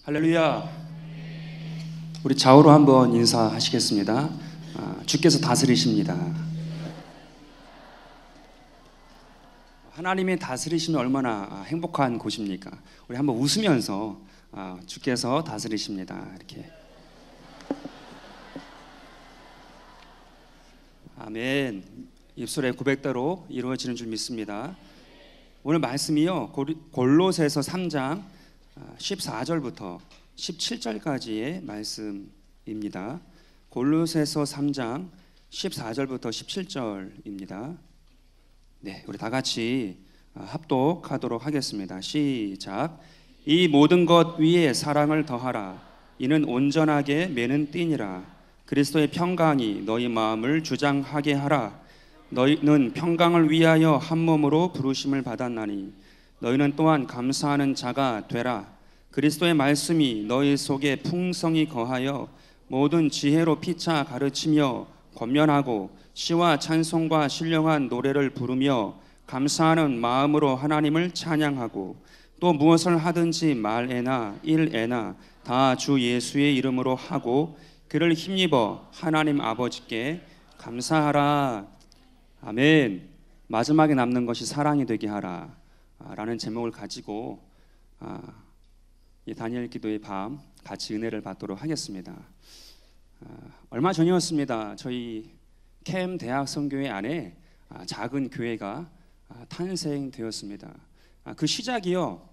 할렐루야. 우리 좌우로 한번 인사하시겠습니다. 주께서 다스리십니다. 하나님의 다스리심이 얼마나 행복한 곳입니까? 우리 한번 웃으면서 주께서 다스리십니다. 이렇게. 아멘. 입술의 고백대로 이루어지는 줄 믿습니다. 오늘 말씀이요, 골로새서 3장 14절부터 17절까지의 말씀입니다. 골로새서 3장 14절부터 17절입니다. 네, 우리 다 같이 합독하도록 하겠습니다. 시작. 이 모든 것 위에 사랑을 더하라. 이는 온전하게 매는 띠니라. 그리스도의 평강이 너희 마음을 주장하게 하라. 너희는 평강을 위하여 한 몸으로 부르심을 받았나니 너희는 또한 감사하는 자가 되라. 그리스도의 말씀이 너희 속에 풍성히 거하여 모든 지혜로 피차 가르치며 권면하고 시와 찬송과 신령한 노래를 부르며 감사하는 마음으로 하나님을 찬양하고 또 무엇을 하든지 말에나 일에나 다 주 예수의 이름으로 하고 그를 힘입어 하나님 아버지께 감사하라. 아멘. 마지막에 남는 것이 사랑이 되게 하라 라는 제목을 가지고 이 다니엘 기도의 밤 같이 은혜를 받도록 하겠습니다. 얼마 전이었습니다. 저희 캠 대학 선교회 안에 작은 교회가 탄생되었습니다. 그 시작이요,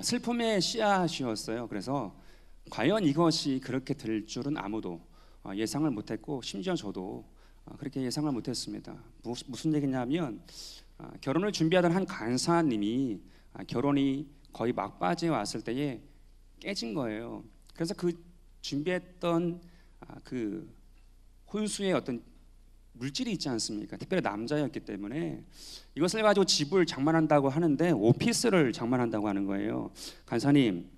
슬픔의 씨앗이었어요. 그래서 과연 이것이 그렇게 될 줄은 아무도 예상을 못했고 심지어 저도 그렇게 예상을 못했습니다. 무슨 얘기냐면 결혼을 준비하던 한 간사님이 결혼이 거의 막바지에 왔을 때에 깨진 거예요. 그래서 그 준비했던 그 혼수의 어떤 물질이 있지 않습니까? 특별히 남자였기 때문에 이것을 가지고 집을 장만한다고 하는데 오피스를 장만한다고 하는 거예요. 간사님,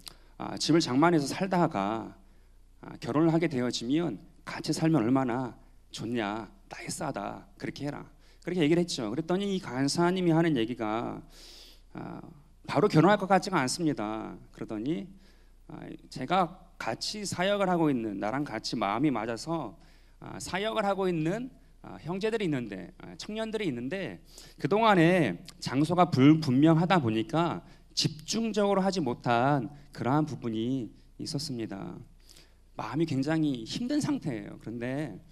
집을 장만해서 살다가 결혼을 하게 되어지면 같이 살면 얼마나 좋냐, 나이 싸다, 그렇게 해라, 그렇게 얘기를 했죠. 그랬더니 이 간사님이 하는 얘기가 바로 결혼할 것 같지가 않습니다. 그러더니 제가 같이 사역을 하고 있는, 나랑 같이 마음이 맞아서 사역을 하고 있는 형제들이 있는데, 청년들이 있는데 그동안에 장소가 불분명하다 보니까 집중적으로 하지 못한 그러한 부분이 있었습니다. 마음이 굉장히 힘든 상태예요. 그런데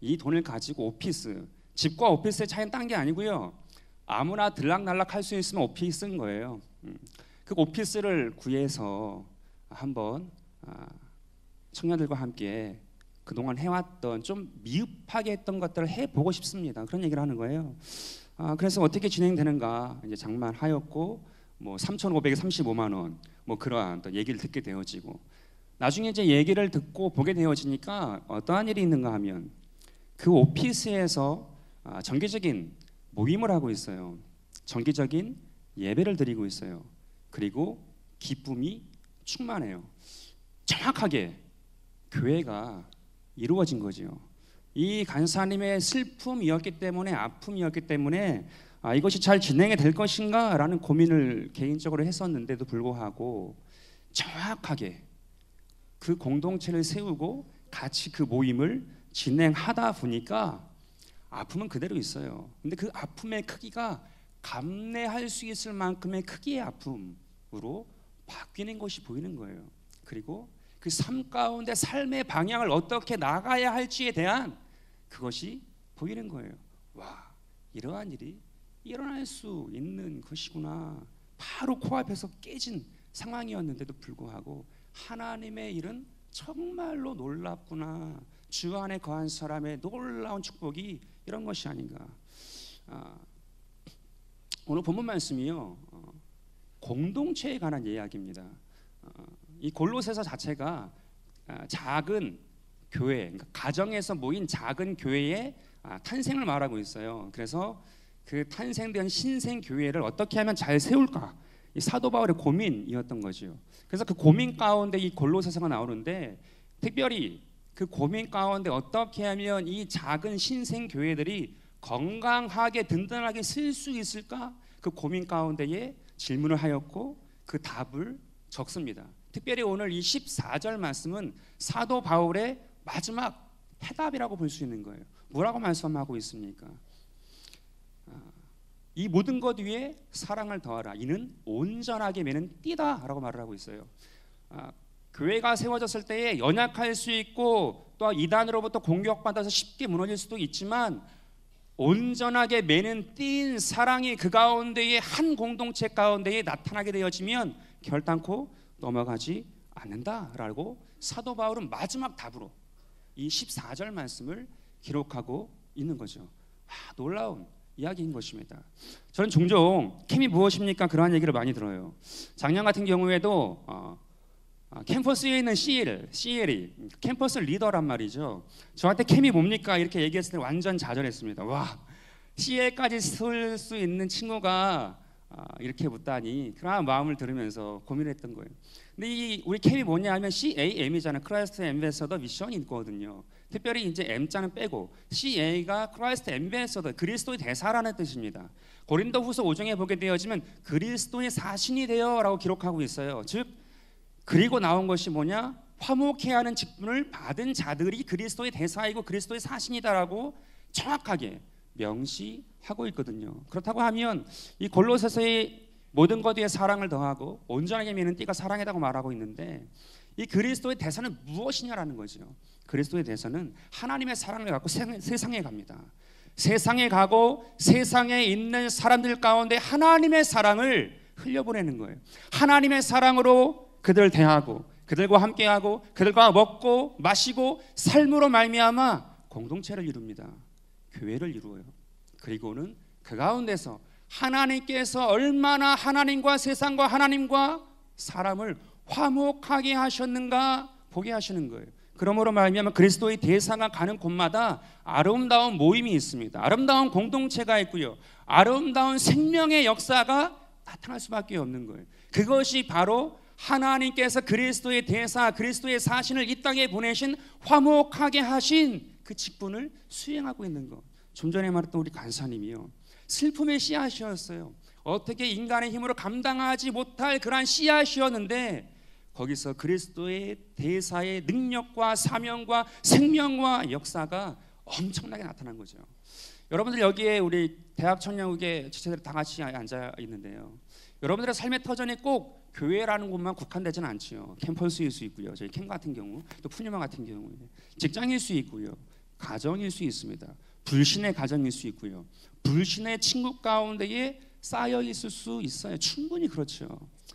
이 돈을 가지고 오피스, 집과 오피스의 차이는 딴 게 아니고요, 아무나 들락날락 할 수 있으면 오피스인 거예요. 그 오피스를 구해서 한번 청년들과 함께 그동안 해왔던 좀 미흡하게 했던 것들을 해보고 싶습니다. 그런 얘기를 하는 거예요. 그래서 어떻게 진행되는가 이제 장만하였고, 뭐 3,535만 원, 뭐 그러한 또 얘기를 듣게 되어지고, 나중에 이제 얘기를 듣고 보게 되어지니까 어떠한 일이 있는가 하면 그 오피스에서 정기적인 모임을 하고 있어요. 정기적인 예배를 드리고 있어요. 그리고 기쁨이 충만해요. 정확하게 교회가 이루어진 거죠. 이 간사님의 슬픔이었기 때문에, 아픔이었기 때문에 이것이 잘 진행이 될 것인가 라는 고민을 개인적으로 했었는데도 불구하고 정확하게 그 공동체를 세우고 같이 그 모임을 진행하다 보니까 아픔은 그대로 있어요. 근데 그 아픔의 크기가 감내할 수 있을 만큼의 크기의 아픔으로 바뀌는 것이 보이는 거예요. 그리고 그 삶 가운데 삶의 방향을 어떻게 나가야 할지에 대한 그것이 보이는 거예요. 와, 이러한 일이 일어날 수 있는 것이구나. 바로 코앞에서 깨진 상황이었는데도 불구하고 하나님의 일은 정말로 놀랍구나. 주 안에 거한 사람의 놀라운 축복이 이런 것이 아닌가. 오늘 본문 말씀이요, 공동체에 관한 이야기입니다. 이 골로새서 자체가 작은 교회, 그러니까 가정에서 모인 작은 교회의 탄생을 말하고 있어요. 그래서 그 탄생된 신생 교회를 어떻게 하면 잘 세울까, 이 사도 바울의 고민이었던 거죠. 그래서 그 고민 가운데 이 골로새서가 나오는데, 특별히 그 고민 가운데 어떻게 하면 이 작은 신생 교회들이 건강하게 든든하게 쓸 수 있을까, 그 고민 가운데에 질문을 하였고 그 답을 적습니다. 특별히 오늘 이 14절 말씀은 사도 바울의 마지막 해답이라고 볼 수 있는 거예요. 뭐라고 말씀하고 있습니까? 이 모든 것 위에 사랑을 더하라. 이는 온전하게 매는 띠다라고 말을 하고 있어요. 교회가 세워졌을 때에 연약할 수 있고 또 이단으로부터 공격받아서 쉽게 무너질 수도 있지만 온전하게 매는 띠인 사랑이 그 가운데에 한 공동체 가운데에 나타나게 되어지면 결단코 넘어가지 않는다라고 사도 바울은 마지막 답으로 이 14절 말씀을 기록하고 있는 거죠. 놀라운 이야기인 것입니다. 저는 종종 캠이 무엇입니까? 그러한 얘기를 많이 들어요. 작년 같은 경우에도 캠퍼스에 있는 CL이 캠퍼스 리더란 말이죠. 저한테 캠이 뭡니까? 이렇게 얘기했을 때 완전 좌절했습니다. 와, CL까지 쓸 수 있는 친구가 이렇게 묻다니 그런 마음을 들으면서 고민했던 거예요. 근데 우리 캠이 뭐냐 하면 CAM이잖아요. 크라이스트 앰베서더 미션이 있거든요. 특별히 이제 M자는 빼고 CA가 크라이스트 앰베서더 그리스도의 대사라는 뜻입니다. 고린도후서 5장에 보게 되어지면 그리스도의 사신이 되어라고 기록하고 있어요. 즉 그리고 나온 것이 뭐냐? 화목해야 하는 직분을 받은 자들이 그리스도의 대사이고 그리스도의 사신이다라고 정확하게 명시하고 있거든요. 그렇다고 하면 이 골로새서의 모든 것 위에 사랑을 더하고 온전하게 매는 띠가 사랑이라고 말하고 있는데 이 그리스도의 대사는 무엇이냐라는 거죠. 그리스도의 대사는 하나님의 사랑을 갖고 세상에 갑니다. 세상에 가고 세상에 있는 사람들 가운데 하나님의 사랑을 흘려보내는 거예요. 하나님의 사랑으로 그들을 대하고 그들과 함께하고 그들과 먹고 마시고 삶으로 말미암아 공동체를 이룹니다. 교회를 이루어요. 그리고는 그 가운데서 하나님께서 얼마나 하나님과 세상과 하나님과 사람을 화목하게 하셨는가 보게 하시는 거예요. 그러므로 말미암아 그리스도의 대사가 가는 곳마다 아름다운 모임이 있습니다. 아름다운 공동체가 있고요. 아름다운 생명의 역사가 나타날 수밖에 없는 거예요. 그것이 바로 하나님께서 그리스도의 대사, 그리스도의 사신을 이 땅에 보내신 화목하게 하신 그 직분을 수행하고 있는 것. 좀 전에 말했던 우리 간사님이요, 슬픔의 씨앗이었어요. 어떻게 인간의 힘으로 감당하지 못할 그러한 씨앗이었는데 거기서 그리스도의 대사의 능력과 사명과 생명과 역사가 엄청나게 나타난 거죠. 여러분들 여기에 우리 대학 청년국의 지체들 다 같이 앉아 있는데요. 여러분들의 삶의 터전이 꼭 교회라는 곳만 국한되지는 않지요. 캠퍼스일 수 있고요. 저희 캠 같은 경우, 또 푸니마 같은 경우에 직장일 수 있고요. 가정일 수 있습니다. 불신의 가정일 수 있고요. 불신의 친구 가운데에 쌓여 있을 수 있어요. 충분히 그렇죠.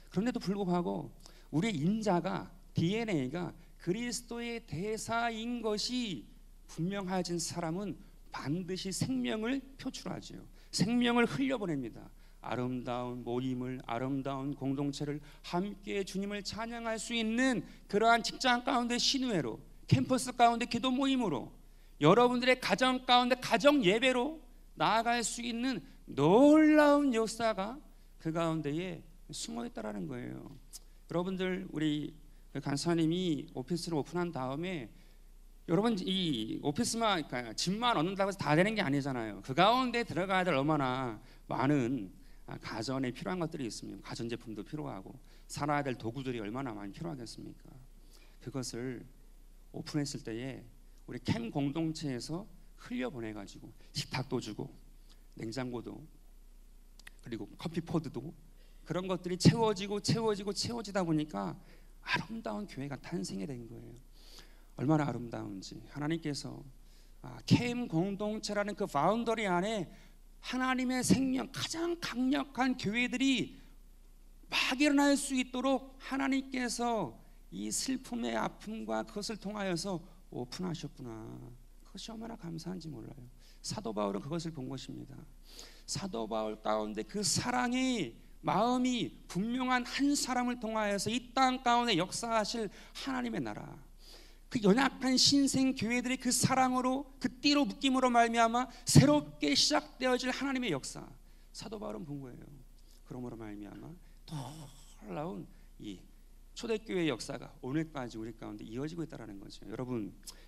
그런데도 불구하고 우리의 인자가, DNA가 그리스도의 대사인 것이 분명해진 사람은 반드시 생명을 표출하죠. 생명을 흘려보냅니다. 아름다운 모임을, 아름다운 공동체를 함께 주님을 찬양할 수 있는 그러한 직장 가운데 신우회로, 캠퍼스 가운데 기도 모임으로, 여러분들의 가정 가운데 가정 예배로 나아갈 수 있는 놀라운 역사가 그 가운데에 숨어 있다라는 거예요. 여러분들, 우리 간사님이 오피스를 오픈한 다음에 여러분 이 오피스만, 그러니까 집만 얻는다고 해서 다 되는 게 아니잖아요. 그 가운데 들어가야 될 얼마나 많은 가전에 필요한 것들이 있으면 가전제품도 필요하고 살아야 될 도구들이 얼마나 많이 필요하겠습니까? 그것을 오픈했을 때에 우리 캠 공동체에서 흘려보내가지고 식탁도 주고 냉장고도 그리고 커피포드도 그런 것들이 채워지다 보니까 아름다운 교회가 탄생이 된 거예요. 얼마나 아름다운지 하나님께서 캠 공동체라는 그 바운더리 안에 하나님의 생명, 가장 강력한 교회들이 막 일어날 수 있도록 하나님께서 이 슬픔의 아픔과 그것을 통하여서 오픈하셨구나. 그것이 얼마나 감사한지 몰라요. 사도 바울은 그것을 본 것입니다. 사도 바울 가운데 그 사랑의 마음이 분명한 한 사람을 통하여서 이 땅 가운데 역사하실 하나님의 나라, 그 연약한 신생 교회들의 그 사랑으로, 그 띠로 묶임으로 말미암아 새롭게 시작되어질 하나님의 역사, 사도 바울은 본 거예요. 그러므로 말미암아 놀라운 이 초대교회의 역사가 오늘까지 우리 가운데 이어지고 있다는 거죠.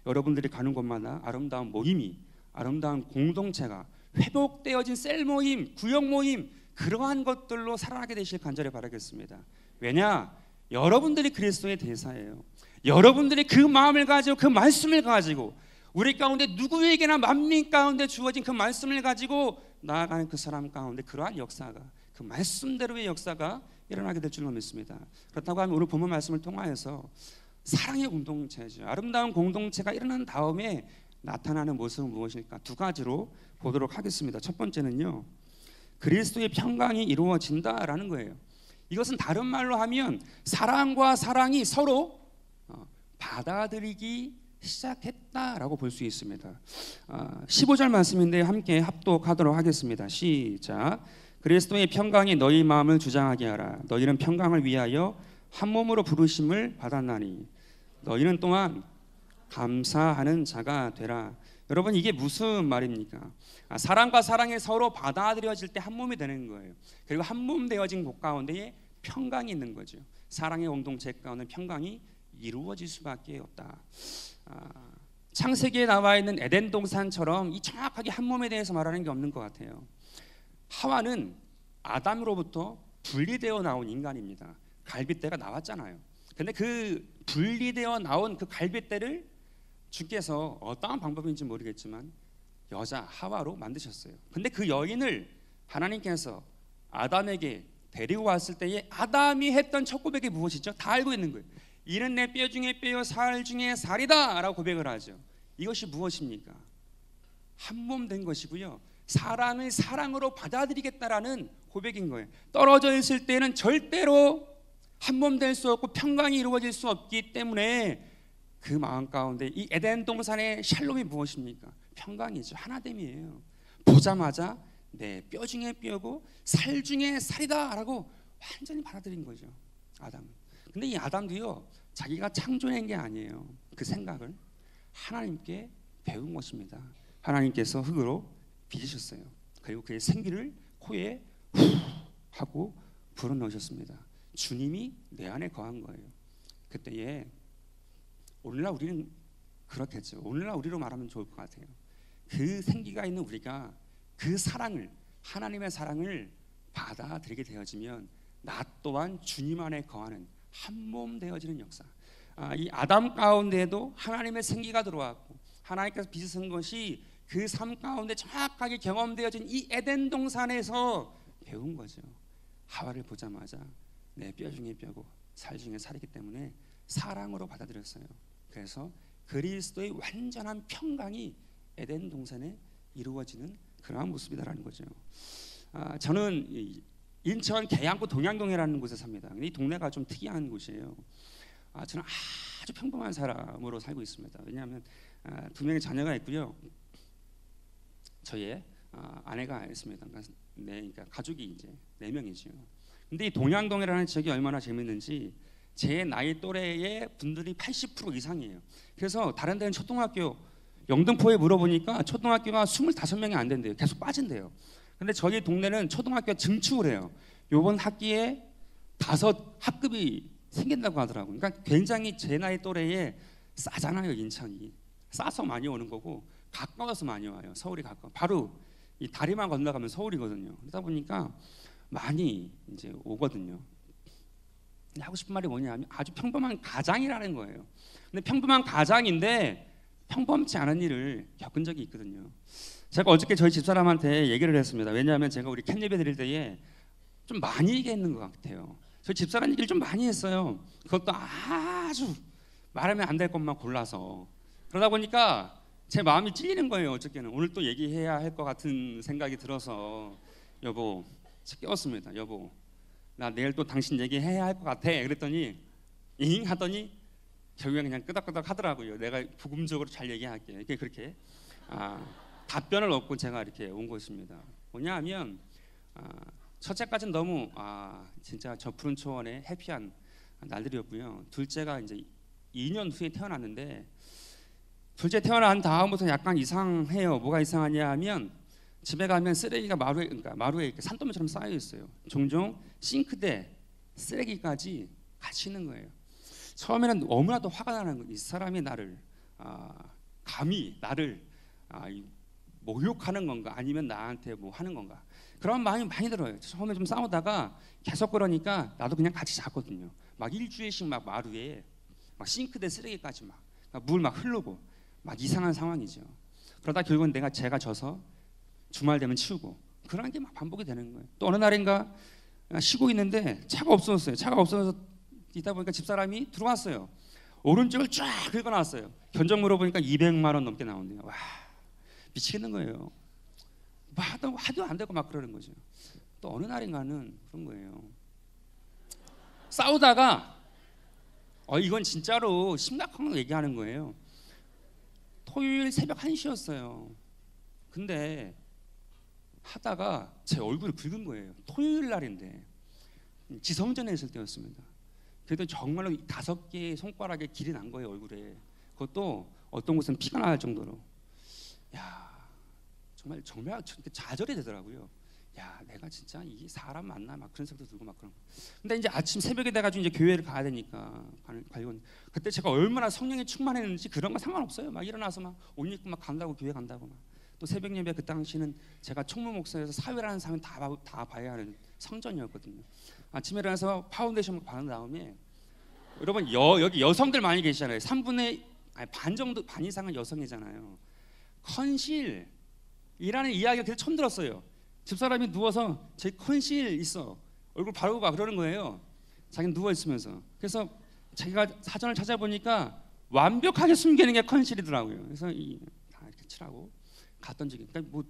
여러분들이 가는 곳마다 아름다운 모임이, 아름다운 공동체가 회복되어진 셀 모임, 구역 모임, 그러한 것들로 살아나게 되실 간절히 바라겠습니다. 왜냐? 여러분들이 그리스도의 대사예요. 여러분들이 그 마음을 가지고 그 말씀을 가지고 우리 가운데 누구에게나 만민 가운데 주어진 그 말씀을 가지고 나아가는 그 사람 가운데 그러한 역사가, 그 말씀대로의 역사가 일어나게 될 줄로 믿습니다. 그렇다고 하면 오늘 본문 말씀을 통하여서 사랑의 공동체죠. 아름다운 공동체가 일어난 다음에 나타나는 모습은 무엇일까? 두 가지로 보도록 하겠습니다. 첫 번째는요, 그리스도의 평강이 이루어진다라는 거예요. 이것은 다른 말로 하면 사랑과 사랑이 서로 받아들이기 시작했다라고 볼 수 있습니다. 15절 말씀인데 함께 합독하도록 하겠습니다. 시작. 그리스도의 평강이 너희 마음을 주장하게 하라. 너희는 평강을 위하여 한 몸으로 부르심을 받았나니 너희는 또한 감사하는 자가 되라. 여러분, 이게 무슨 말입니까? 사랑과 사랑이 서로 받아들여질 때 한 몸이 되는 거예요. 그리고 한 몸 되어진 곳 가운데에 평강이 있는 거죠. 사랑의 공동체 가운데 평강이 이루어질 수밖에 없다. 창세기에 나와 있는 에덴 동산처럼 이 정확하게 한 몸에 대해서 말하는 게 없는 것 같아요. 하와는 아담으로부터 분리되어 나온 인간입니다. 갈빗대가 나왔잖아요. 근데 그 분리되어 나온 그 갈빗대를 주께서 어떠한 방법인지 모르겠지만 여자 하와로 만드셨어요. 근데 그 여인을 하나님께서 아담에게 데리고 왔을 때에 아담이 했던 첫 고백이 무엇이죠? 다 알고 있는 거예요. 이는 내 뼈 중에 뼈요 살 중에 살이다 라고 고백을 하죠. 이것이 무엇입니까? 한 몸 된 것이고요, 사랑을 사랑으로 받아들이겠다라는 고백인 거예요. 떨어져 있을 때는 절대로 한 몸 될 수 없고 평강이 이루어질 수 없기 때문에 그 마음 가운데 이 에덴 동산의 샬롬이 무엇입니까? 평강이죠. 하나됨이에요. 보자마자 내 뼈 중에 뼈고 살 중에 살이다 라고 완전히 받아들인 거죠, 아담은. 근데 이 아담도요, 자기가 창조한 게 아니에요. 그 생각을 하나님께 배운 것입니다. 하나님께서 흙으로 빚으셨어요. 그리고 그의 생기를 코에 후 하고 불어넣으셨습니다. 주님이 내 안에 거한 거예요. 그때에 오늘날 우리는 그렇겠죠. 오늘날 우리로 말하면 좋을 것 같아요. 그 생기가 있는 우리가 그 사랑을, 하나님의 사랑을 받아들이게 되어지면 나 또한 주님 안에 거하는 한 몸 되어지는 역사. 이 아담 가운데에도 하나님의 생기가 들어왔고 하나님께서 빚으신 것이 그 삶 가운데 정확하게 경험되어진 이 에덴 동산에서 배운 거죠. 하와를 보자마자 내 뼈 중에 뼈고 살 중에 살이기 때문에 사랑으로 받아들였어요. 그래서 그리스도의 완전한 평강이 에덴 동산에 이루어지는 그러한 모습이다라는 거죠. 저는 인천 계양구 동양동이라는 곳에 삽니다. 이 동네가 좀 특이한 곳이에요. 저는 아주 평범한 사람으로 살고 있습니다. 왜냐하면 두 명의 자녀가 있고요, 저의 아내가 있습니다. 그러니까 가족이 이제 4명이죠. 근데 이 동양동이라는 지역이 얼마나 재밌는지 제 나이 또래의 분들이 80% 이상이에요. 그래서 다른 데는 초등학교, 영등포에 물어보니까 초등학교가 25명이 안 된대요. 계속 빠진대요. 근데 저희 동네는 초등학교 증축을 해요. 이번 학기에 5 학급이 생긴다고 하더라고요. 그러니까 굉장히 제 나이 또래에 싸잖아요. 인천이 싸서 많이 오는 거고 가까워서 많이 와요. 서울이 가까워. 바로 이 다리만 건너가면 서울이거든요. 그러다 보니까 많이 이제 오거든요. 근데 하고 싶은 말이 뭐냐면 아주 평범한 가장이라는 거예요. 근데 평범한 가장인데 평범치 않은 일을 겪은 적이 있거든요. 제가 어저께 저희 집사람한테 얘기를 했습니다. 왜냐하면 제가 우리 캠 예배 드릴 때에 좀 많이 얘기했는 것 같아요. 저희 집사람 얘기를 좀 많이 했어요. 그것도 아주 말하면 안 될 것만 골라서. 그러다 보니까 제 마음이 찔리는 거예요. 어저께는 오늘 또 얘기해야 할 것 같은 생각이 들어서 여보, 깨웠습니다. 여보, 나 내일 또 당신 얘기해야 할 것 같아. 그랬더니 잉 하더니 결국엔 그냥 끄덕끄덕 하더라고요. 내가 부금적으로 잘 얘기할게. 이렇게 그렇게 답변을 얻고 제가 이렇게 온 것입니다. 뭐냐 하면 첫째까지는 너무 진짜 저 푸른 초원에 해피한 날들이었고요. 둘째가 이제 2년 후에 태어났는데 둘째 태어난 다음부터 약간 이상해요. 뭐가 이상하냐 하면 집에 가면 쓰레기가 마루에 이렇게 산더미처럼 쌓여 있어요. 종종 싱크대 쓰레기까지 같이 있는 거예요. 처음에는 너무나도 화가 나는 거예요. 이 사람이 나를 감히 나를 모욕하는 건가 아니면 나한테 뭐 하는 건가. 그런 마음이 많이 들어요. 처음에 좀 싸우다가 계속 그러니까 나도 그냥 같이 잤거든요. 막 일주일씩 막 마루에 막 싱크대 쓰레기까지 막 물 막 흐르고 막 이상한 상황이죠. 그러다 결국은 제가 져서 주말 되면 치우고 그런 게 막 반복이 되는 거예요. 또 어느 날인가 쉬고 있는데 차가 없어졌어요. 차가 없어져서 있다 보니까 집사람이 들어왔어요. 오른쪽을 쫙 긁어놨어요. 견적 물어보니까 200만 원 넘게 나온대요. 와, 미치겠는 거예요. 뭐 하도 안 되고 막 그러는 거죠. 또 어느 날인가는 그런 거예요. 싸우다가 이건 진짜로 심각한 거 얘기하는 거예요. 토요일 새벽 1시였어요. 근데 하다가 제 얼굴을 긁은 거예요. 토요일 날인데 지성전에 있을 때였습니다. 그래도 정말로 5개의 손가락에 길이 난 거예요, 얼굴에. 그것도 어떤 곳은 피가 날 정도로. 야, 정말 좌절이 되더라고요. 야, 내가 진짜 이 사람 맞나 막 그런 생각도 들고 막 그런. 근데 이제 아침 새벽에 돼가지고 이제 교회를 가야 되니까 가려고. 그때 제가 얼마나 성령에 충만했는지 그런 거 상관없어요. 막 일어나서 막 옷 입고 막 간다고 교회 간다고 막. 또 새벽 예배 그 당시는 제가 총무 목사여서 사회라는 사람 다 봐야 하는 성전이었거든요. 아침에 일어나서 파운데이션 바른 다음에 여러분 여기 여성들 많이 계시잖아요. 3분의 반 정도 반 이상은 여성이잖아요. 컨실이라는 이야기를 계속 처음 들었어요. 집사람이 누워서 제 컨실 있어 얼굴 바르고 가 그러는 거예요. 자기는 누워 있으면서. 그래서 자기가 사전을 찾아보니까 완벽하게 숨기는 게 컨실이더라고요. 그래서 다 이렇게 칠하고 갔던 적이. 그러니까 뭐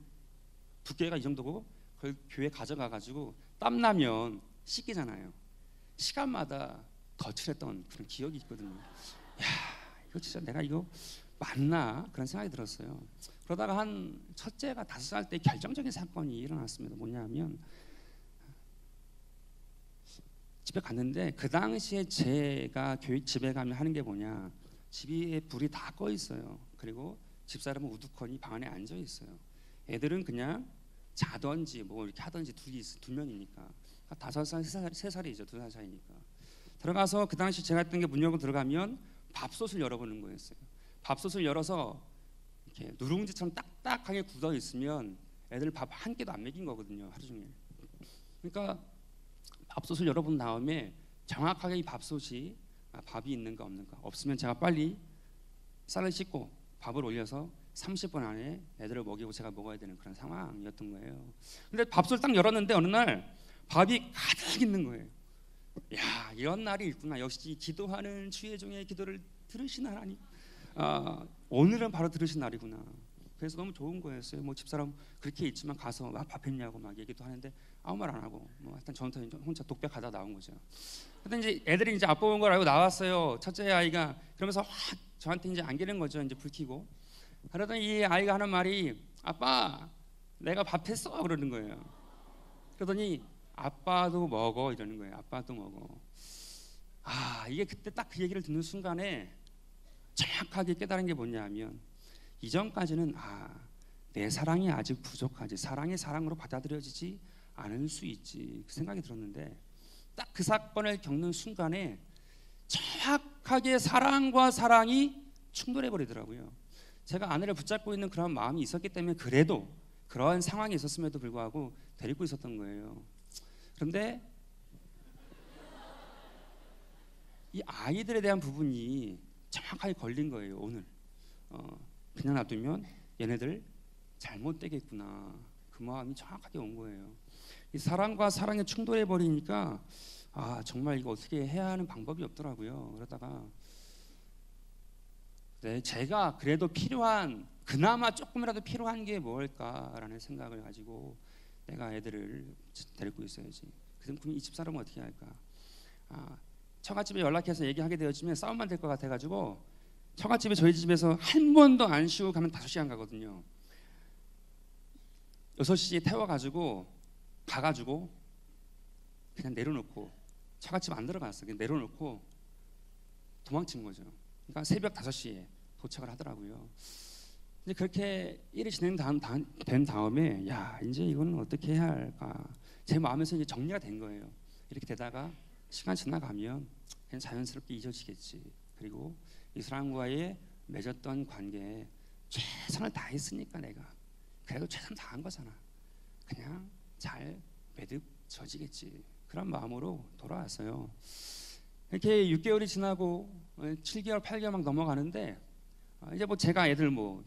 두께가 이 정도고 그걸 교회 가져가 가지고 땀 나면 씻기잖아요. 시간마다 거칠했던 그런 기억이 있거든요. 야, 이거 진짜 내가 이거 맞나 그런 생각이 들었어요. 그러다가 한 첫째가 5살 때 결정적인 사건이 일어났습니다. 뭐냐면 집에 갔는데 그 당시에 제가 집에 가면 하는 게 뭐냐, 집에 불이 다 꺼 있어요. 그리고 집사람은 우두커니 방 안에 앉아 있어요. 애들은 그냥 자던지 뭐 이렇게 하던지 두 명이니까 5살, 3살이죠. 2살 차이니까. 들어가서 그 당시 제가 했던 게 문 열고 들어가면 밥솥을 열어보는 거였어요. 밥솥을 열어서 이렇게 누룽지처럼 딱딱하게 굳어 있으면 애들 밥 한 끼도 안 먹인 거거든요, 하루 종일. 그러니까 밥솥을 열어본 다음에 정확하게 이 밥솥이 밥이 있는가 없는가, 없으면 제가 빨리 쌀을 씻고 밥을 올려서 30분 안에 애들을 먹이고 제가 먹어야 되는 그런 상황이었던 거예요. 근데 밥솥을 딱 열었는데 어느 날 밥이 가득 있는 거예요. 야, 이런 날이 있구나. 역시 기도하는 주의 종의 기도를 들으신 하나님. 오늘은 바로 들으신 날이구나. 그래서 너무 좋은 거였어요. 뭐 집사람 그렇게 있지만 가서 밥 했냐고 막 얘기도 하는데 아무 말 안 하고 뭐 하여튼 저한테 혼자 독백하다 나온 거죠. 근데 이제 애들이 이제 아빠 온 걸 알고 나왔어요. 첫째 아이가. 그러면서 확 저한테 이제 안기는 거죠. 이제 불 켜고. 그러더니 이 아이가 하는 말이 아빠 내가 밥 했어 그러는 거예요. 그러더니 아빠도 먹어 이러는 거예요. 아빠도 먹어. 이게 그때 딱 그 얘기를 듣는 순간에 정확하게 깨달은 게 뭐냐면 이전까지는 내 사랑이 아직 부족하지, 사랑이 사랑으로 받아들여지지 않을 수 있지, 그 생각이 들었는데 딱 그 사건을 겪는 순간에 정확하게 사랑과 사랑이 충돌해 버리더라고요. 제가 아내를 붙잡고 있는 그런 마음이 있었기 때문에 그래도 그러한 상황이 있었음에도 불구하고 데리고 있었던 거예요. 그런데 이 아이들에 대한 부분이 정확하게 걸린 거예요. 오늘 그냥 놔두면 얘네들 잘못되겠구나, 그 마음이 정확하게 온 거예요. 이 사랑과 사랑이 충돌해 버리니까 정말 이거 어떻게 해야 하는 방법이 없더라고요. 그러다가 제가 그래도 필요한, 그나마 조금이라도 필요한 게 뭘까라는 생각을 가지고 내가 애들을 데리고 있어야지. 그럼 이 집사람은 어떻게 할까? 처갓집에 연락해서 얘기하게 되었지만 싸움만 될 것 같아가지고 처갓집에 저희 집에서 한 번도 안 쉬고 가면 5시간 가거든요. 6시에 태워가지고 가가지고 그냥 내려놓고, 처갓집 안 들어갔어. 그냥 내려놓고 도망친 거죠. 그러니까 새벽 5시에 도착을 하더라고요. 이제 그렇게 일이 된 다음에 이제 이거는 어떻게 해야 할까? 제 마음에서 이제 정리가 된 거예요. 이렇게 되다가 시간 지나가면 그냥 자연스럽게 잊어지겠지. 그리고 이 사람과의 맺었던 관계에 최선을 다했으니까 내가 그래도 최선 다한 거잖아. 그냥 잘 매듭져지겠지. 그런 마음으로 돌아왔어요. 이렇게 6개월이 지나고 7개월, 8개월 막 넘어가는데 이제 뭐 제가 애들 뭐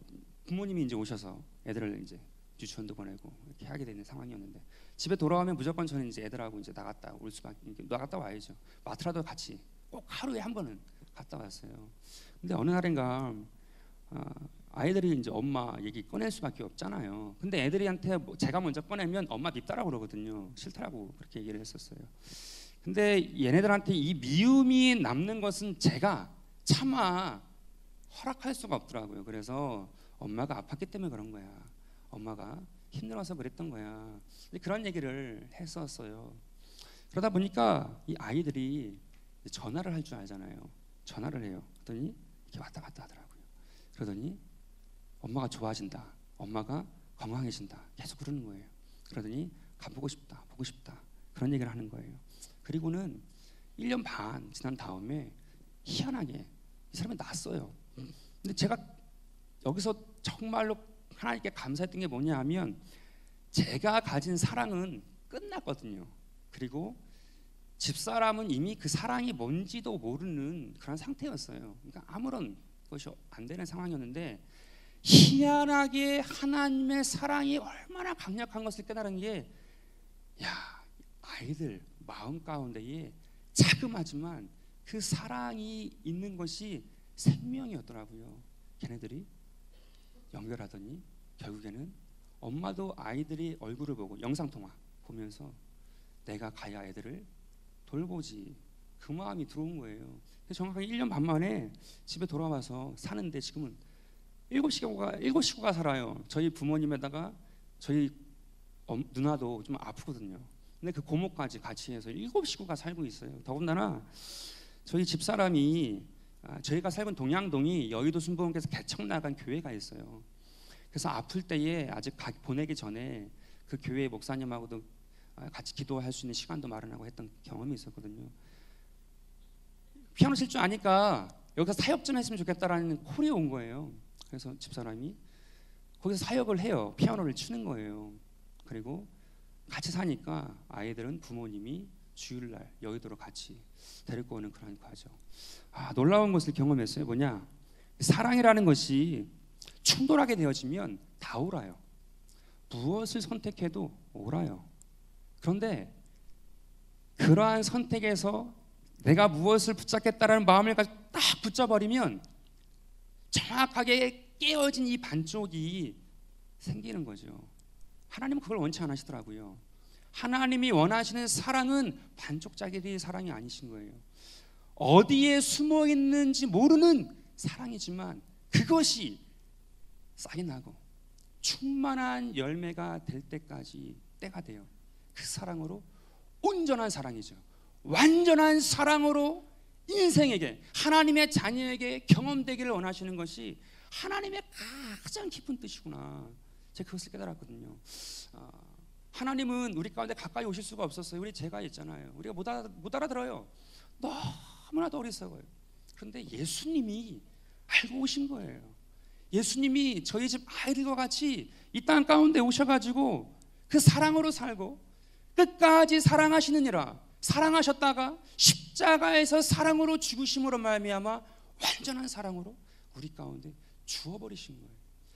부모님이 이제 오셔서 애들을 이제 유치원도 보내고 이렇게 하게 되는 상황이었는데 집에 돌아오면 무조건 저는 이제 애들하고 이제 나갔다 올 수밖에 나갔다 와야죠. 마트라도 같이 꼭 하루에 한 번은 갔다 왔어요. 근데 어느 날인가 아이들이 이제 엄마 얘기 꺼낼 수밖에 없잖아요. 근데 애들한테 뭐 제가 먼저 꺼내면 엄마 밉다라고 그러거든요. 싫다라고 그렇게 얘기를 했었어요. 근데 얘네들한테 이 미움이 남는 것은 제가 차마 허락할 수가 없더라고요. 그래서 엄마가 아팠기 때문에 그런 거야. 엄마가 힘들어서 그랬던 거야. 그런 얘기를 했었어요. 그러다 보니까 이 아이들이 전화를 할 줄 알잖아요. 전화를 해요. 그러더니 이렇게 왔다 갔다 하더라고요. 그러더니 엄마가 좋아진다. 엄마가 건강해진다. 계속 그러는 거예요. 그러더니 가보고 싶다. 보고 싶다. 그런 얘기를 하는 거예요. 그리고는 1년 반 지난 다음에 희한하게 이 사람이 났어요. 근데 제가 여기서 정말로 하나님께 감사했던 게 뭐냐 하면 제가 가진 사랑은 끝났거든요. 그리고 집사람은 이미 그 사랑이 뭔지도 모르는 그런 상태였어요. 그러니까 아무런 것이 안 되는 상황이었는데 희한하게 하나님의 사랑이 얼마나 강력한 것을 깨달은 게 아이들 마음 가운데에 자그마지만 그 사랑이 있는 것이 생명이었더라고요. 걔네들이 연결하더니 결국에는 엄마도 아이들이 얼굴을 보고 영상통화 보면서 내가 가야 애들을 돌보지, 그 마음이 들어온 거예요. 정확하게 1년 반 만에 집에 돌아와서 사는데 지금은 7식구가 살아요. 저희 부모님에다가 저희 누나도 좀 아프거든요. 근데 그 고모까지 같이 해서 7식구가 살고 있어요. 더군다나 저희 집사람이 저희가 살던 동양동이 여의도 순복음교회에서 개척 나간 교회가 있어요. 그래서 아플 때에 아직 보내기 전에 그 교회 목사님하고도 같이 기도할 수 있는 시간도 마련하고 했던 경험이 있었거든요. 피아노 칠 줄 아니까 여기서 사역 좀 했으면 좋겠다라는 콜이 온 거예요. 그래서 집사람이 거기서 사역을 해요. 피아노를 치는 거예요. 그리고 같이 사니까 아이들은 부모님이 주일날 여의도로 같이 데리고 오는 그런 과정. 놀라운 것을 경험했어요. 뭐냐? 사랑이라는 것이 충돌하게 되어지면 다 옳아요. 무엇을 선택해도 옳아요. 그런데 그러한 선택에서 내가 무엇을 붙잡겠다라는 마음을 딱 붙잡아버리면 정확하게 깨어진 이 반쪽이 생기는 거죠. 하나님은 그걸 원치 않으시더라고요. 하나님이 원하시는 사랑은 반쪽짜리 사랑이 아니신 거예요. 어디에 숨어 있는지 모르는 사랑이지만 그것이 싹이 나고 충만한 열매가 될 때까지 때가 돼요. 그 사랑으로 온전한 사랑이죠. 완전한 사랑으로 인생에게 하나님의 자녀에게 경험되기를 원하시는 것이 하나님의 가장 깊은 뜻이구나. 제가 그것을 깨달았거든요. 하나님은 우리 가운데 가까이 오실 수가 없었어요. 우리 제가 있잖아요. 우리가 못 알아들어요. 너무나도 어리석어요. 그런데 예수님이 알고 오신 거예요. 예수님이 저희 집 아이들과 같이 이 땅 가운데 오셔가지고 그 사랑으로 살고 끝까지 사랑하시느니라. 사랑하셨다가 십자가에서 사랑으로 죽으심으로 말미암아 완전한 사랑으로 우리 가운데 주어버리신 거예요.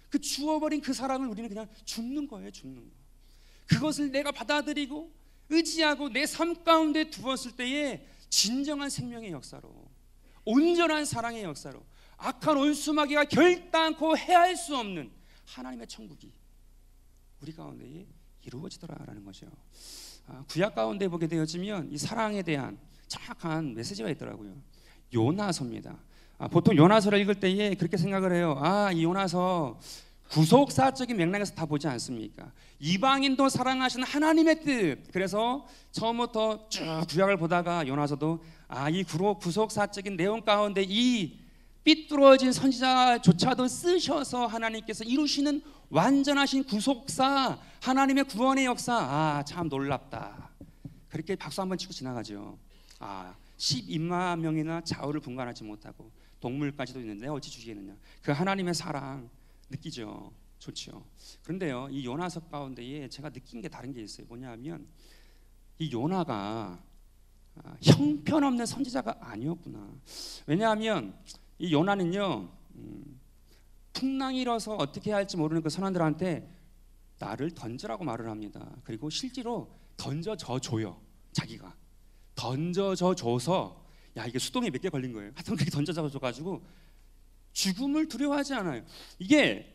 그 주어버린 그 사랑을 우리는 그냥 줍는 거예요. 줍는 거. 그것을 내가 받아들이고 의지하고 내 삶 가운데 두었을 때에 진정한 생명의 역사로, 온전한 사랑의 역사로, 악한 원수마귀가 결단코 해할 수 없는 하나님의 천국이 우리 가운데에 이루어지더라라는 거죠. 구약 가운데 보게 되어지면 이 사랑에 대한 정확한 메시지가 있더라고요. 요나서입니다. 보통 요나서를 읽을 때에 그렇게 생각을 해요. 이 요나서 구속사적인 맥락에서 다 보지 않습니까? 이방인도 사랑하시는 하나님의 뜻. 그래서 처음부터 쭉 구약을 보다가 요나서도 이 구속사적인 내용 가운데 이 삐뚤어진 선지자조차도 쓰셔서 하나님께서 이루시는 완전하신 구속사, 하나님의 구원의 역사, 참 놀랍다. 그렇게 박수 한번 치고 지나가죠. 12만 명이나 좌우를 분간하지 못하고 동물까지도 있는데 어찌 죽이겠느냐. 그 하나님의 사랑 느끼죠. 좋죠. 그런데요, 이 요나서 가운데에 제가 느낀 게 다른 게 있어요. 뭐냐하면 이 요나가 형편없는 선지자가 아니었구나. 왜냐하면 이 요나는요, 풍랑이 일어서 어떻게 해야 할지 모르는 그 선원들한테 나를 던지라고 말을 합니다. 그리고 실제로 던져져 줘요. 자기가 던져져 줘서, 야, 이게 수동에 몇 개 걸린 거예요. 하여튼 그렇게 던져져 줘가지고 죽음을 두려워하지 않아요. 이게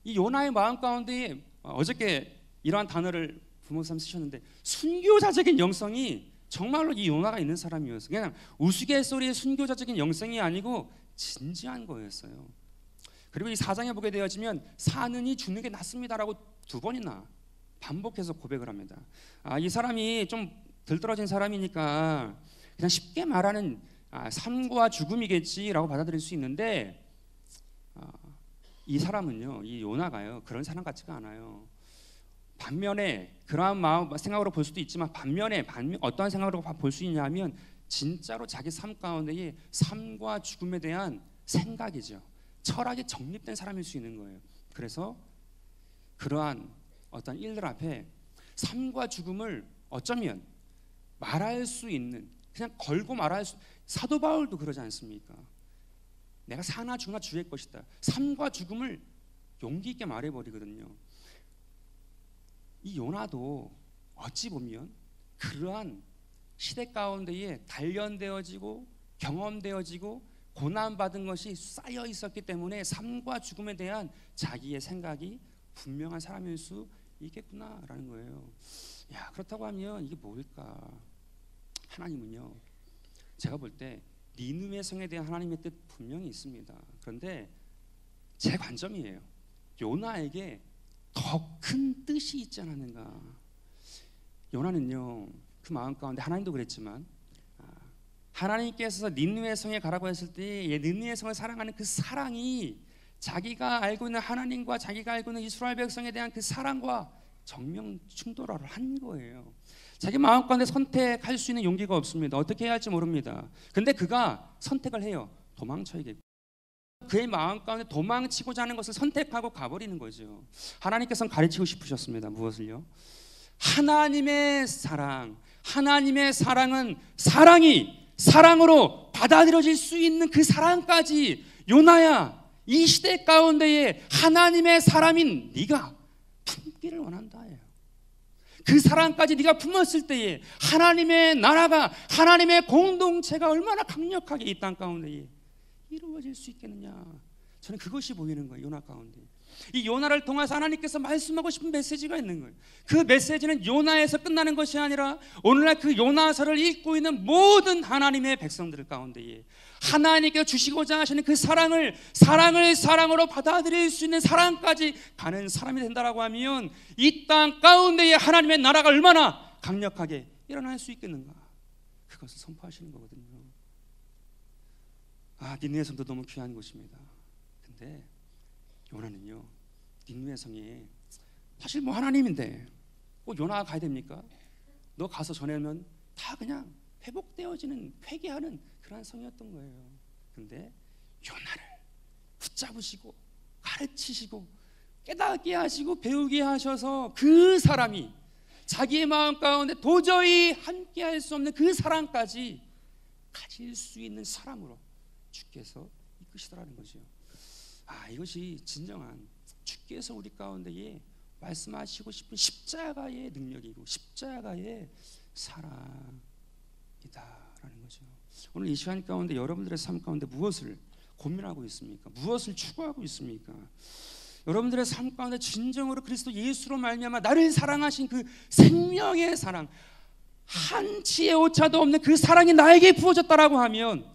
이 요나의 마음 가운데 어저께 이러한 단어를 부목사님 쓰셨는데, 순교자적인 영성이 정말로 이 요나가 있는 사람이었어요. 그냥 우스갯소리의 순교자적인 영성이 아니고 진지한 거였어요. 그리고 이 4장에 보게 되어지면 사느니 죽는 게 낫습니다라고 2번이나 반복해서 고백을 합니다. 이 사람이 좀 들떨어진 사람이니까 그냥 쉽게 말하는 삶과 죽음이겠지라고 받아들일 수 있는데, 이 사람은요, 이 요나가요, 그런 사람 같지가 않아요. 반면에 그러한 마음 생각으로 볼 수도 있지만, 반면에 어떠한 생각으로 볼 수 있냐면 진짜로 자기 삶 가운데에 삶과 죽음에 대한 생각이죠. 철학이 정립된 사람일 수 있는 거예요. 그래서 그러한 어떤 일들 앞에 삶과 죽음을 어쩌면 말할 수 있는, 그냥 걸고 말할 수, 사도 바울도 그러지 않습니까? 내가 사나 죽나 주의 것이다. 삶과 죽음을 용기 있게 말해버리거든요. 이 요나도 어찌 보면 그러한 시대 가운데에 단련되어지고 경험되어지고 고난받은 것이 쌓여 있었기 때문에 삶과 죽음에 대한 자기의 생각이 분명한 사람일 수 있겠구나라는 거예요. 야, 그렇다고 하면 이게 뭘까? 하나님은요, 제가 볼 때 니느웨 성에 대한 하나님의 뜻 분명히 있습니다. 그런데 제 관점이에요. 요나에게 더 큰 뜻이 있지 않았는가. 요나는요, 그 마음 가운데, 하나님도 그랬지만 하나님께서 니느웨 성에 가라고 했을 때 니느웨 성을 사랑하는 그 사랑이 자기가 알고 있는 하나님과 자기가 알고 있는 이스라엘 백성에 대한 그 사랑과 정면 충돌을 한 거예요. 자기 마음 가운데 선택할 수 있는 용기가 없습니다. 어떻게 해야 할지 모릅니다. 근데 그가 선택을 해요. 도망쳐야겠고. 그의 마음 가운데 도망치고자 하는 것을 선택하고 가버리는 거죠. 하나님께서는 가르치고 싶으셨습니다. 무엇을요? 하나님의 사랑. 하나님의 사랑은 사랑으로 받아들여질 수 있는 그 사랑까지, 요나야, 이 시대 가운데에 하나님의 사람인 네가 품기를 원한다예요. 그 사랑까지 네가 품었을 때에 하나님의 나라가, 하나님의 공동체가 얼마나 강력하게 이 땅 가운데에 이루어질 수 있겠느냐. 저는 그것이 보이는 거예요. 요나 가운데. 이 요나를 통해서 하나님께서 말씀하고 싶은 메시지가 있는 거예요. 그 메시지는 요나에서 끝나는 것이 아니라 오늘날 그 요나서를 읽고 있는 모든 하나님의 백성들 가운데에 하나님께서 주시고자 하시는 그 사랑을 사랑으로 받아들일 수 있는 사랑까지 가는 사람이 된다라고 하면 이 땅 가운데에 하나님의 나라가 얼마나 강력하게 일어날 수 있겠는가. 그것을 선포하시는 거거든요. 니느웨 성도 너무 귀한 곳입니다. 근데 요나는요, 니느웨 성에 사실 뭐 하나님인데 꼭 요나가 가야 됩니까? 너 가서 전하면 다 그냥 회복되어지는, 회개하는 그런 성이었던 거예요. 근데 요나를 붙잡으시고 가르치시고 깨닫게 하시고 배우게 하셔서 그 사람이 자기의 마음 가운데 도저히 함께 할 수 없는 그 사랑까지 가질 수 있는 사람으로 주께서 이끄시더라는 거죠. 이것이 진정한 주께서 우리 가운데에 말씀하시고 싶은 십자가의 능력이고 십자가의 사랑이다라는 거죠. 오늘 이 시간 가운데 여러분들의 삶 가운데 무엇을 고민하고 있습니까? 무엇을 추구하고 있습니까? 여러분들의 삶 가운데 진정으로 그리스도 예수로 말미암아 나를 사랑하신 그 생명의 사랑, 한치의 오차도 없는 그 사랑이 나에게 부어졌다라고 하면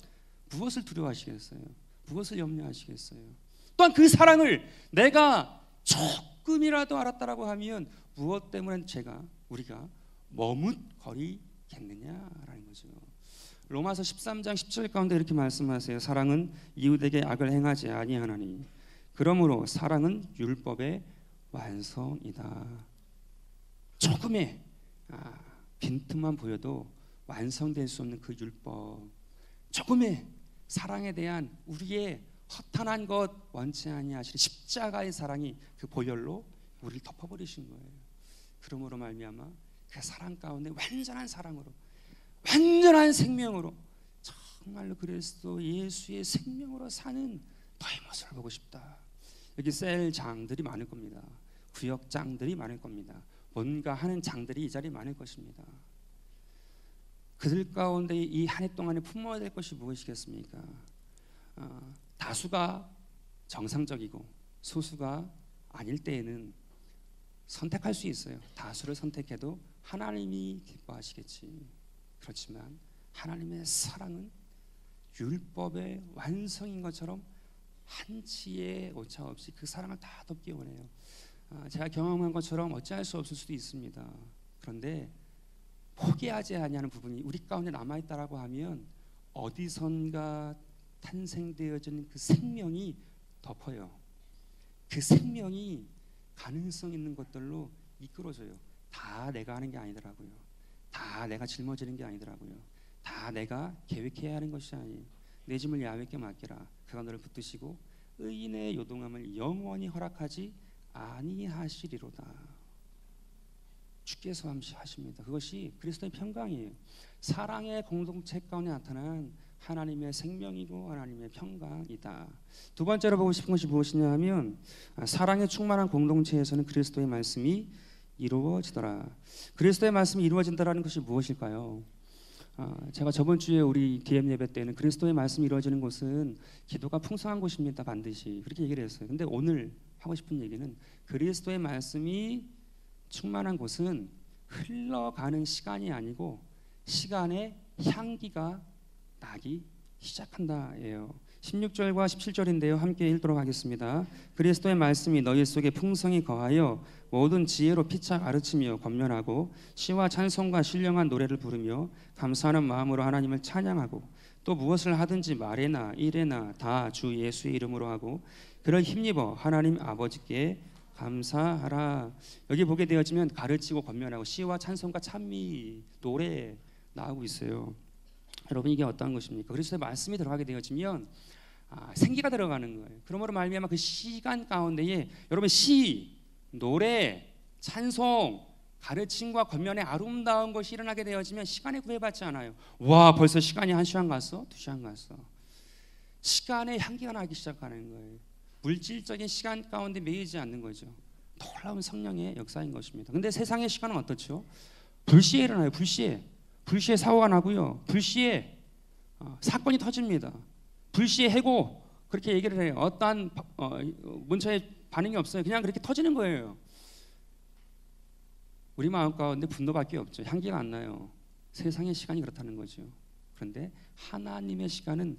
무엇을 두려워하시겠어요? 무엇을 염려하시겠어요? 또한 그 사랑을 내가 조금이라도 알았다라고 하면 무엇 때문에 우리가 머뭇거리겠느냐라는 거죠. 로마서 13장 10절 가운데 이렇게 말씀하세요. 사랑은 이웃에게 악을 행하지 아니하나니 그러므로 사랑은 율법의 완성이다. 조금의 빈틈만 보여도 완성될 수 없는 그 율법, 조금의 사랑에 대한 우리의 허탄한 것 원치 아니하시는 십자가의 사랑이 그 보혈로 우리를 덮어버리신 거예요. 그러므로 말미암아 그 사랑 가운데 완전한 사랑으로, 완전한 생명으로, 정말로 그리스도 예수의 생명으로 사는 너의 모습을 보고 싶다. 여기 셀장들이 많을 겁니다. 구역장들이 많을 겁니다. 뭔가 하는 장들이 이 자리에 많을 것입니다. 그들 가운데 이 한 해 동안에 품어야 될 것이 무엇이겠습니까? 다수가 정상적이고 소수가 아닐 때에는 선택할 수 있어요. 다수를 선택해도 하나님이 기뻐하시겠지. 그렇지만 하나님의 사랑은 율법의 완성인 것처럼 한치의 오차 없이 그 사랑을 다 덮기 원해요. 제가 경험한 것처럼 어찌할 수 없을 수도 있습니다. 그런데 포기하지 아니하는 부분이 우리 가운데 남아있다라고 하면 어디선가 탄생되어진 그 생명이 덮어요. 그 생명이 가능성 있는 것들로 이끌어줘요. 다 내가 하는 게 아니더라고요. 다 내가 짊어지는 게 아니더라고요. 다 내가 계획해야 하는 것이 아니에요. 내 짐을 야훼께 맡기라. 그가 너를 붙드시고 의인의 요동함을 영원히 허락하지 아니하시리로다. 주께서 하십니다. 그것이 그리스도의 평강이에요. 사랑의 공동체 가운데 나타난 하나님의 생명이고 하나님의 평강이다. 두 번째로 보고 싶은 것이 무엇이냐 하면 사랑에 충만한 공동체에서는 그리스도의 말씀이 이루어지더라. 그리스도의 말씀이 이루어진다라는 것이 무엇일까요? 제가 저번 주에 우리 DM 예배 때는 그리스도의 말씀이 이루어지는 곳은 기도가 풍성한 곳입니다. 반드시 그렇게 얘기를 했어요. 근데 오늘 하고 싶은 얘기는 그리스도의 말씀이 충만한 곳은 흘러가는 시간이 아니고 시간의 향기가 나기 시작한다예요. 16절과 17절인데요. 함께 읽도록 하겠습니다. 그리스도의 말씀이 너희 속에 풍성히 거하여 모든 지혜로 피차 가르치며 권면하고 시와 찬송과 신령한 노래를 부르며 감사하는 마음으로 하나님을 찬양하고 또 무엇을 하든지 말에나 일에나 다 주 예수의 이름으로 하고 그를 힘입어 하나님 아버지께 감사하라. 여기 보게 되어지면 가르치고 권면하고 시와 찬송과 찬미 노래 나오고 있어요. 여러분 이게 어떤 것입니까? 그리스도의 말씀이 들어가게 되어지면 생기가 들어가는 거예요. 그러므로 말미암아 그 시간 가운데에 여러분 시, 노래, 찬송, 가르침과 권면의 아름다운 것이 일어나게 되어지면 시간에 구애받지 않아요. 와 벌써 시간이 1시간 갔어? 2시간 갔어. 시간의 향기가 나기 시작하는 거예요. 물질적인 시간 가운데 매이지 않는 거죠. 놀라운 성령의 역사인 것입니다. 근데 세상의 시간은 어떻죠? 불시에 일어나요. 불시에 사고가 나고요. 불시에 사건이 터집니다. 불시에 해고 그렇게 얘기를 해요. 어떠한 문자에 반응이 없어요. 그냥 그렇게 터지는 거예요. 우리 마음 가운데 분노밖에 없죠. 향기가 안 나요. 세상의 시간이 그렇다는 거죠. 그런데 하나님의 시간은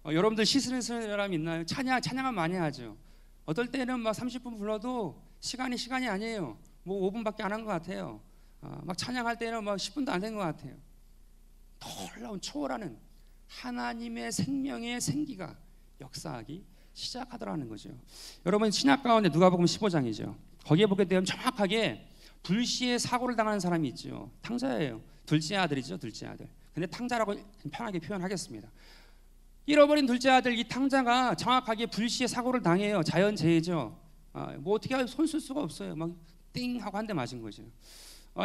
여러분들 시 쓰는 사람 있나요? 찬양은 많이 하죠. 어떨 때는 막 30분 불러도 시간이 아니에요. 뭐 5분밖에 안 한 것 같아요. 막 찬양할 때는 막 10분도 안 된 것 같아요. 놀라운 초월하는 하나님의 생명의 생기가 역사하기 시작하더라는 거죠. 여러분 신약 가운데 누가복음 15장이죠. 거기에 보게 되면 정확하게 불시에 사고를 당하는 사람이 있죠. 탕자예요. 둘째 아들이죠. 둘째 아들. 근데 탕자라고 편하게 표현하겠습니다. 잃어버린 둘째 아들 이 탕자가 정확하게 불시에 사고를 당해요. 자연재해죠. 뭐 어떻게 손 쓸 수가 없어요. 막 띵 하고 한 대 맞은 거죠.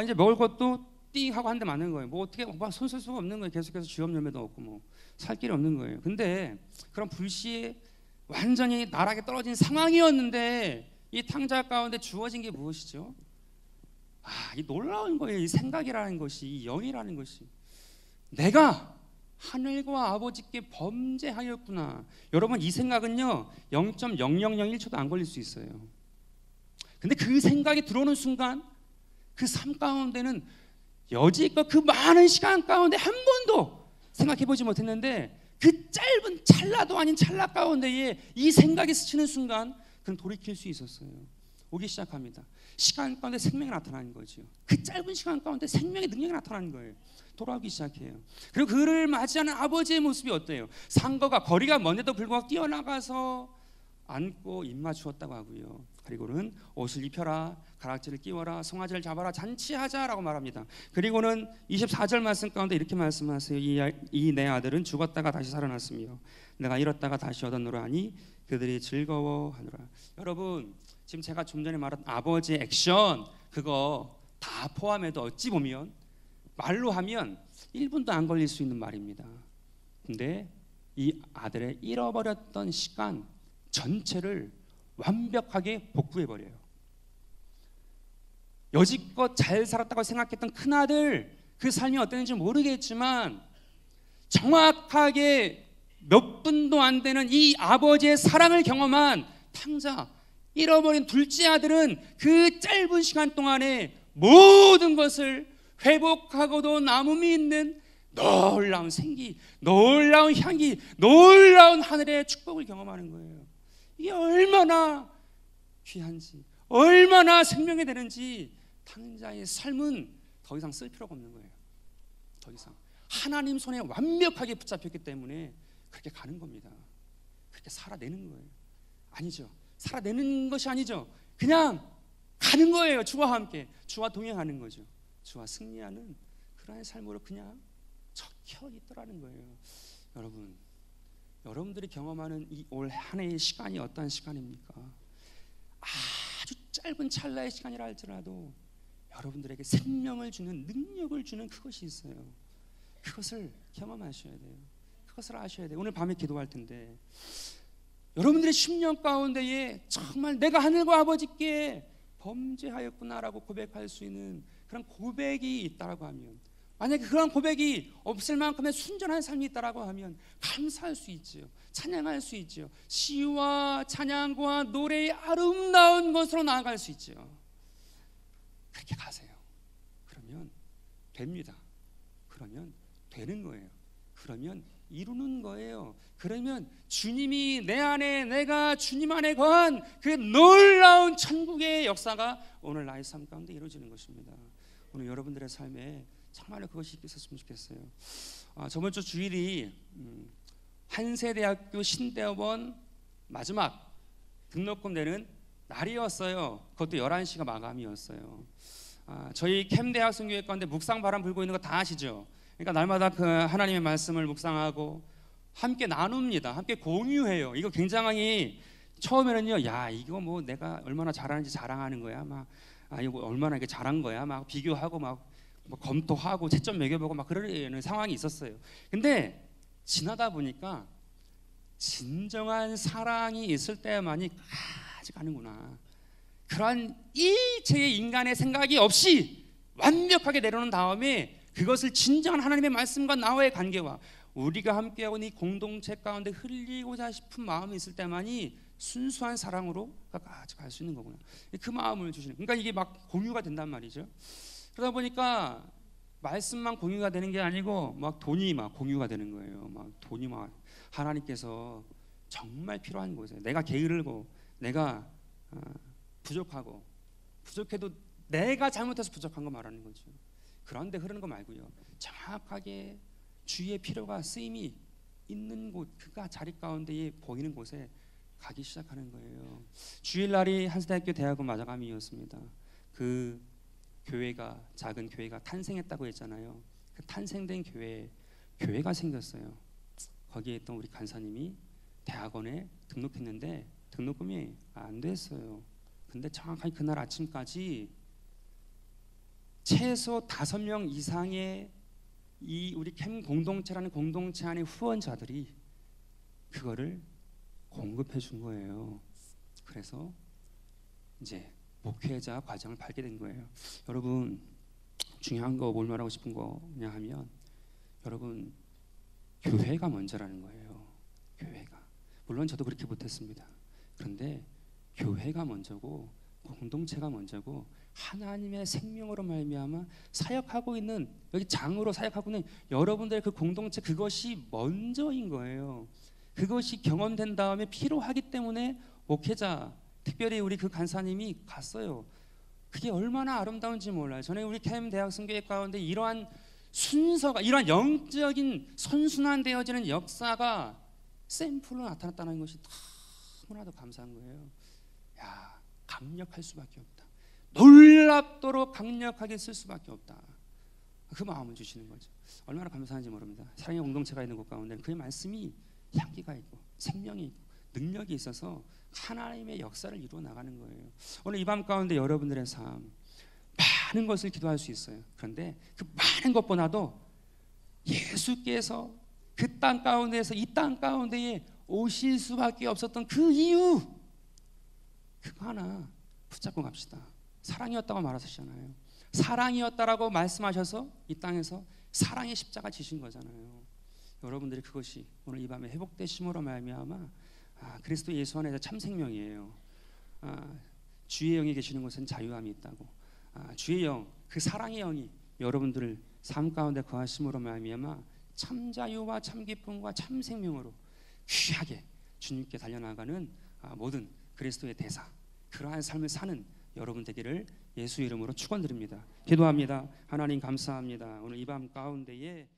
이제 먹을 것도 띵 하고 한 대 맞는 거예요. 뭐 어떻게 손 쓸 수가 없는 거예요. 계속해서 주업 열매도 없고 뭐 살 길이 없는 거예요. 근데 그런 불시에 완전히 나락에 떨어진 상황이었는데 이 탕자 가운데 주어진 게 무엇이죠? 이 놀라운 거예요. 이 생각이라는 것이, 이 영이라는 것이. 내가 하늘과 아버지께 범죄하였구나. 여러분 이 생각은요 0.0001초도 안 걸릴 수 있어요. 근데 그 생각이 들어오는 순간 그 삶 가운데는 여지껏 그 많은 시간 가운데 한 번도 생각해보지 못했는데 그 짧은 찰나도 아닌 찰나 가운데에 이 생각이 스치는 순간 그는 돌이킬 수 있었어요. 오기 시작합니다. 시간 가운데 생명이 나타나는 거죠. 그 짧은 시간 가운데 생명의 능력이 나타나는 거예요. 돌아오기 시작해요. 그리고 그를 맞이하는 아버지의 모습이 어때요? 상거가 거리가 먼데도 불구하고 뛰어나가서 안고 입맞추었다고 하고요. 그리고는 옷을 입혀라, 가락지를 끼워라, 송아지를 잡아라, 잔치하자라고 말합니다. 그리고는 24절 말씀 가운데 이렇게 말씀하세요. 이 내 아들은 죽었다가 다시 살아났으며 내가 잃었다가 다시 얻었노라 하니 그들이 즐거워하노라. 여러분, 지금 제가 좀 전에 말한 아버지의 액션, 그거 다 포함해도 어찌 보면 말로 하면 1분도 안 걸릴 수 있는 말입니다. 근데 이 아들의 잃어버렸던 시간 전체를 완벽하게 복구해버려요. 여지껏 잘 살았다고 생각했던 큰아들, 그 삶이 어땠는지 모르겠지만 정확하게 몇 분도 안 되는 이 아버지의 사랑을 경험한 탕자, 잃어버린 둘째 아들은 그 짧은 시간 동안에 모든 것을 회복하고도 남음이 있는 놀라운 생기, 놀라운 향기, 놀라운 하늘의 축복을 경험하는 거예요. 이게 얼마나 귀한지, 얼마나 생명이 되는지 탕자의 삶은 더 이상 쓸 필요가 없는 거예요. 더 이상 하나님 손에 완벽하게 붙잡혔기 때문에 그렇게 가는 겁니다. 그렇게 살아내는 거예요. 아니죠. 살아내는 것이 아니죠. 그냥 가는 거예요. 주와 함께, 주와 동행하는 거죠. 주와 승리하는 그러한 삶으로 그냥 적혀 있더라는 거예요. 여러분, 여러분들이 경험하는 이 올 한 해의 시간이 어떠한 시간입니까? 아주 짧은 찰나의 시간이라 할지라도 여러분들에게 생명을 주는, 능력을 주는 그것이 있어요. 그것을 경험하셔야 돼요. 그것을 아셔야 돼요. 오늘 밤에 기도할 텐데 여러분들의 10년 가운데에 정말 내가 하늘과 아버지께 범죄하였구나라고 고백할 수 있는 그런 고백이 있다라고 하면, 만약에 그런 고백이 없을 만큼의 순전한 삶이 있다라고 하면 감사할 수 있지요. 찬양할 수 있지요. 시와 찬양과 노래의 아름다운 것으로 나아갈 수 있지요. 그렇게 가세요. 그러면 됩니다. 그러면 되는 거예요. 그러면 이루는 거예요. 그러면 주님이 내 안에, 내가 주님 안에 거한 그 놀라운 천국의 역사가 오늘 나의 삶 가운데 이루어지는 것입니다. 오늘 여러분들의 삶에 정말로 그것이 있었으면 좋겠어요. 저번 주 주일이 한세대학교 신대학원 마지막 등록금 내는 날이었어요. 그것도 11시가 마감이었어요. 저희 캠 대학생교회 가운데 묵상 바람 불고 있는 거 다 아시죠? 그러니까 날마다 그 하나님의 말씀을 묵상하고 함께 나눕니다. 함께 공유해요. 이거 굉장히 처음에는요, 야 이거 뭐 내가 얼마나 잘하는지 자랑하는 거야, 막 이거 얼마나 이게 잘한 거야, 막 비교하고 막 뭐 검토하고 채점 매겨보고 막 그러는 상황이 있었어요. 근데 지나다 보니까 진정한 사랑이 있을 때만이 가지가는구나. 그러한 일체의 인간의 생각이 없이 완벽하게 내려놓은 다음에 그것을 진정한 하나님의 말씀과 나와의 관계와 우리가 함께하고 있는 이 공동체 가운데 흘리고자 싶은 마음이 있을 때만이 순수한 사랑으로 같이 갈 수 있는 거구나. 그 마음을 주시는, 그러니까 이게 막 공유가 된단 말이죠. 그러다 보니까 말씀만 공유가 되는 게 아니고 막 돈이 막 공유가 되는 거예요. 막 돈이 막 하나님께서 정말 필요한 곳에 내가 게으르고 내가 부족하고 부족해도 내가 잘못해서 부족한 거 말하는 거죠. 그런데 흐르는 거 말고요. 정확하게 주의 필요가 쓰임이 있는 곳, 그가 자리 가운데에 보이는 곳에 가기 시작하는 거예요. 주일날이 한세대학교 대학원 마감이었습니다. 그 교회가, 작은 교회가 탄생했다고 했잖아요. 그 탄생된 교회가 생겼어요. 거기에 있던 우리 간사님이 대학원에 등록했는데 등록금이 안 됐어요. 근데 정확하게 그날 아침까지 최소 5명 이상의 이 우리 캠 공동체라는 공동체 안의 후원자들이 그거를 공급해 준 거예요. 그래서 이제 목회자 과정을 밟게 된 거예요. 여러분, 중요한 거 뭘 말하고 싶은 거냐 하면, 여러분 교회가 먼저라는 거예요. 교회가, 물론 저도 그렇게 못했습니다. 그런데 교회가 먼저고 공동체가 먼저고 하나님의 생명으로 말미암아 사역하고 있는, 여기 장으로 사역하고 있는 여러분들의 그 공동체, 그것이 먼저인 거예요. 그것이 경험된 다음에 필요하기 때문에 목회자, 특별히 우리 그 간사님이 갔어요. 그게 얼마나 아름다운지 몰라요. 저는 우리 캠 대학생교회 가운데 이러한 순서가, 이러한 영적인 선순환되어지는 역사가 샘플로 나타났다는 것이 너무나도 감사한 거예요. 야, 강력할 수밖에 없다. 놀랍도록 강력하게 쓸 수밖에 없다. 그 마음을 주시는 거죠. 얼마나 감사한지 모릅니다. 사랑의 공동체가 있는 곳 가운데 그의 말씀이 향기가 있고 생명이 있고 능력이 있어서 하나님의 역사를 이루어 나가는 거예요. 오늘 이 밤 가운데 여러분들의 삶 많은 것을 기도할 수 있어요. 그런데 그 많은 것보다도 예수께서 그 땅 가운데에서 이 땅 가운데에 오실 수밖에 없었던 그 이유, 그거 하나 붙잡고 갑시다. 사랑이었다고 말하셨잖아요. 사랑이었다라고 말씀하셔서 이 땅에서 사랑의 십자가 지신 거잖아요. 여러분들이 그것이 오늘 이 밤에 회복되심으로 말미암아 그리스도 예수 안에서 참 생명이에요. 주의 영이 계시는 곳은 자유함이 있다고. 주의 영, 그 사랑의 영이 여러분들을 삶 가운데 거하심으로 말미암아 참 자유와 참 기쁨과 참 생명으로 귀하게 주님께 달려나가는 모든 그리스도의 대사, 그러한 삶을 사는 여러분 되기를 예수 이름으로 축원드립니다. 기도합니다. 하나님 감사합니다. 오늘 이 밤 가운데에